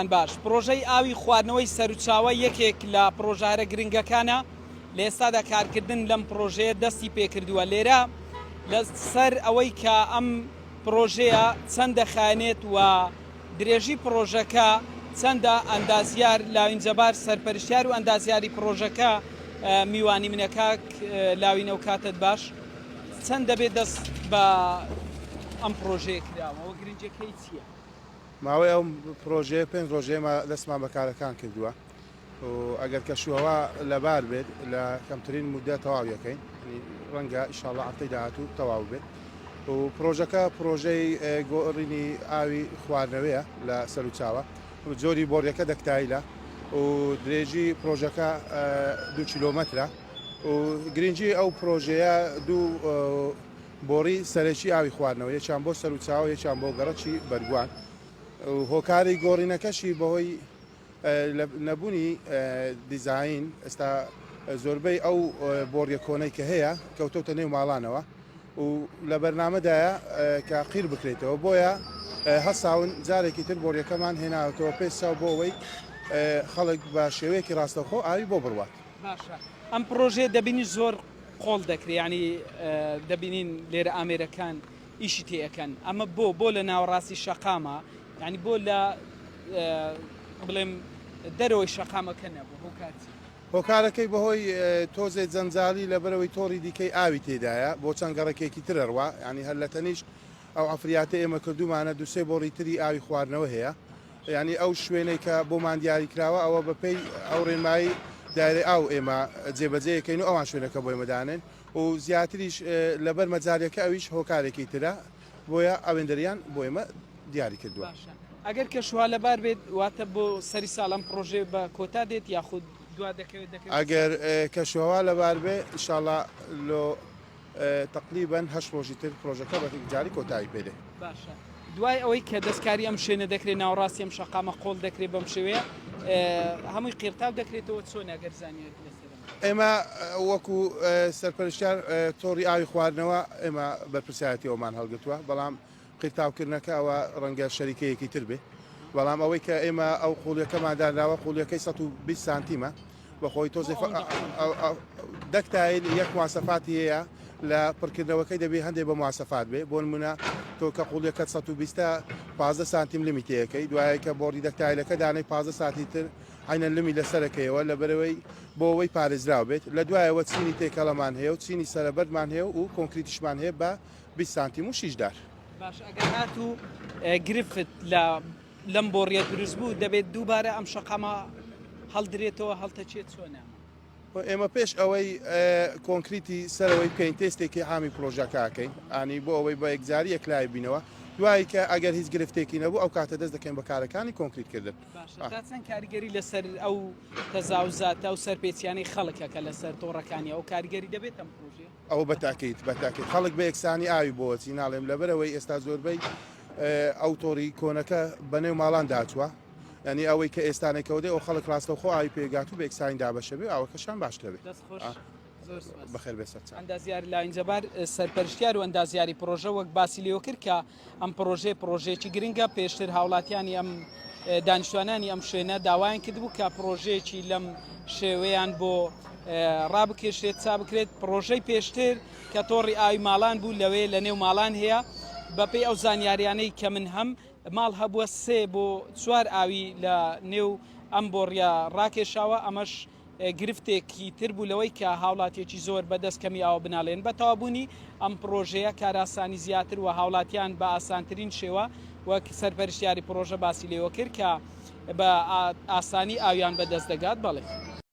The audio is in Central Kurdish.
باش پرۆژەی ئاوی خواردنەوەی سەرچاوە یەکێک لە پرۆژارە گرنگەکانە لە ئێستادا کارکردن لەم پرۆژەیە دەستی پێکردووە لێرە لەسەر ئەوەی کە ئەم پرۆژەیە چەندە خانێت و درێژی پرۆژەکە چەندە ئەندازیار لاوینجەبار سەرپەرشتیار و ئەندازیاری پرۆژەکە میوانی منەکە لاوینە و کاتت باش چەند دەبێت دەست بە ئەم پرۆژەیە کراوەوە گرنگەکەی چییە؟ ماوەی ئەو پرۆژەیە پێنج ڕۆژێمە دەستمان بەکارەکان کردووە و ئەگەر کەشوەوە لەبار بێت لە کەمترین مودە تەواو یەکەین ڕەنگە ئیشاڵڵا هەفتەی داهاتوو تەواو بێت و پرۆژەکە پرۆژەی گۆڕینی ئاوی خواردنەوەیە لە سەرچاوە جۆری بۆریەکە دەکتایلە و درێژی پرۆژەکە 2 کیلۆمەترە و گرنگی ئەو پرۆژەیە دوو بۆڕی سەرەکی ئاوی خواردنەوە یەکیان بۆ سەرچاوە یەکیان بۆ گەڕەکی بەرگوان هۆکاری گۆڕینەکەشی بەهۆی نەبوونی دیزاین ئێستا زۆربەی ئەو بۆڕیە کۆنەی کە هەیە کەوتۆتە نێو ماڵانەوە و لە بەرنامەدایە کە قیر بکرێتەوە بۆیە هەساون جارێکی تر بۆڕیەکەمان هێناوەتەوە پێسا بۆ ئەوەی خەڵک بە شێوەیەکی ڕاستەوخۆ ئاوی بۆ بڕوات. باشە ئەم پرۆژێ دەبینی زۆر قۆڵ دەکرێت ینی دەبینین لێرە ئامێرەکان ئیشی تێەکەن ئەمە بۆ لە ناوەڕاستی شەقامە ینی بۆ لە بڵێم دەرەوەی شەقامەکە نەبوو بۆ کاتی هۆکارەکەی بەهۆی تۆزێ جەنجالی لە بەرەوەی تۆڕی دیکەی ئاوی تێدایە بۆ چەند گەڕێکێکی ترەڕوا ینی هەر لە تەنیشت ئەو ئەفریاتە ئێمە کردومانە دوسێ بۆڕی تری ئاوی خواردنەوە هەیە ینی ئەو شوێنەی کە بۆمان دیاری کراوە ئەوە بەپێی ئەو ڕێنمایی دایرە ئاو ئێمە جێبەجێیەکەین و ئەوان شوێنەکە بۆ ئێمەدانێن و زیاتریش لەبەر مەجارێکە ئەویش هۆکارێکی ترە بۆیە ئەوێندەریان بۆ ئێمە دیاری کردووە. ئەگەر کەشوها لەبار بێت واتە بۆ سەری ساڵم پرۆژێ بە کۆتا دێت یاخود دوا دەکەوێت ئەگەر کەشوها لەبار بێ ئینشاڵڵا لۆ تقریبەن 8 ڕۆژی تر پرۆژەکە بە جاری کۆتایی پێدێ. باشە دوای ئەوەی کە دەستکاری ئەم شوێنە دەکرێت ناوەڕاستی ئەم شەقامە قۆڵ دەکرێت بەم شێوەیە هەمووی قیرتاو دەکرێتەوە چۆن ئەگەر زانیێت ئێمە وەکو سەرپەرشتیار تۆڕی ئاوی خواردنەوە ئێمە بەرپرسایەتی ئەومان هەڵگرتووە بەڵام قیرتاوکردنەکە ئەوە ڕەنگە شەریکەیەکی تر بێ بەڵام ئەوەی کە ئێمە ئەو قوڵیەکەمادانراوە قوڵیەکەی 120 سانتیمە بەخۆی تۆزی دەکتایل یەک مواسەفاتی هەیە لە پڕکردنەوەکەی دەبێت هەندێک بە مواسەفات بێ بۆ نمونە تۆ کە قوڵیەکە 120 15 سانتیم لیمیتەکەی دوایە کە بۆڕی دەکتایلەکە دانەی 15 سانتی تر عینەن لمی لەسەرەکەیەوە لە بەرەوەی بۆ ئەوەی پارێزراو بێت لە دوایەوە چینی تێکەڵەمان هەیە و چینی سەرەبەرمان هەیە و کۆنکریتیشمان هەیە بە 20 سانتیم و 6 دار. باش ئەگەر هات و گرفت لەم بۆڕیە دروست بوو دەبێت دووبارە ئەم شەقامە هەڵدرێتەوە هەڵتەچێت چۆنە ئێمە پێش ئەوەی کۆنکریتی سەرەوەی بکەین تێستێکی حامی پرۆژەکەکەین ئانی بۆ ئەوەی بە یەکجاری یەکلای بینەوە دوایی کە ئەگەر هیچ گرفتێکی نەبوو ئەو کاتە دەست دەکەین بە کارەکانی کۆنکریتکردن. چەند کاریگەری لەسەر ئەو تەزاوزاتە و سەرپێچیانی خەڵکەکە لەسەر تۆڕەکانی ئەو کاریگەری دەبێت ئەم پرۆژێ ئەو بەتاکەیت خەڵک بە یەکسانی ئاوی بۆچی ناڵێم لەبەرەوەی ئێستا زۆربەی ئەو تۆڕی کۆنەکە بەنێو ماڵان داچووە ینی ئەوەی کە ئێستانێکەوە دێ ئەو خەڵک ڕاستەوخۆ ئاوی پێگات و بە یەکسانی دابەشە بێ ئەوەکەشان باشتر بێت. بەخێر بێسەر ئەندازیار لاوینجەبار سەرپەرشتیار و ئەندازیاری پرۆژە وەک باسی لێوە کرد کە ئەم پرۆژەیەکی گرنگە پێشتر هاوڵاتیانی ئەم دانیشتوانانی ئەم شوێنە داوایان کردبوو کە پرۆژەیەکی لەم شێوەیان بۆ ڕابکێشێت چا بکرێت پرۆژەی پێشتر کە تۆڕی ئاوی ماڵان بوو لەوێ لە نێو ماڵان هەیە بەپێی ئەو زانیاریانەی کە من هەم ماڵ هەبووە 3 بۆ 4 ئاوی لە نێو ئەم بۆڕیا ڕاکێشاوە ئەمەش گرفتێکی تر بوو لەوەی کە هاوڵاتێکی زۆر بەدەست کەمی ئاوە بناڵێن بە تەوابوونی ئەم پرۆژەیە کاراسانی زیاتر و هاوڵاتیان بە ئاسانترین شێوە وەک سەرپەرشتیاری پرۆژە باسی لێوە کرد کە بە ئاسانی ئاویان بەدەست دەگات بەڵێ.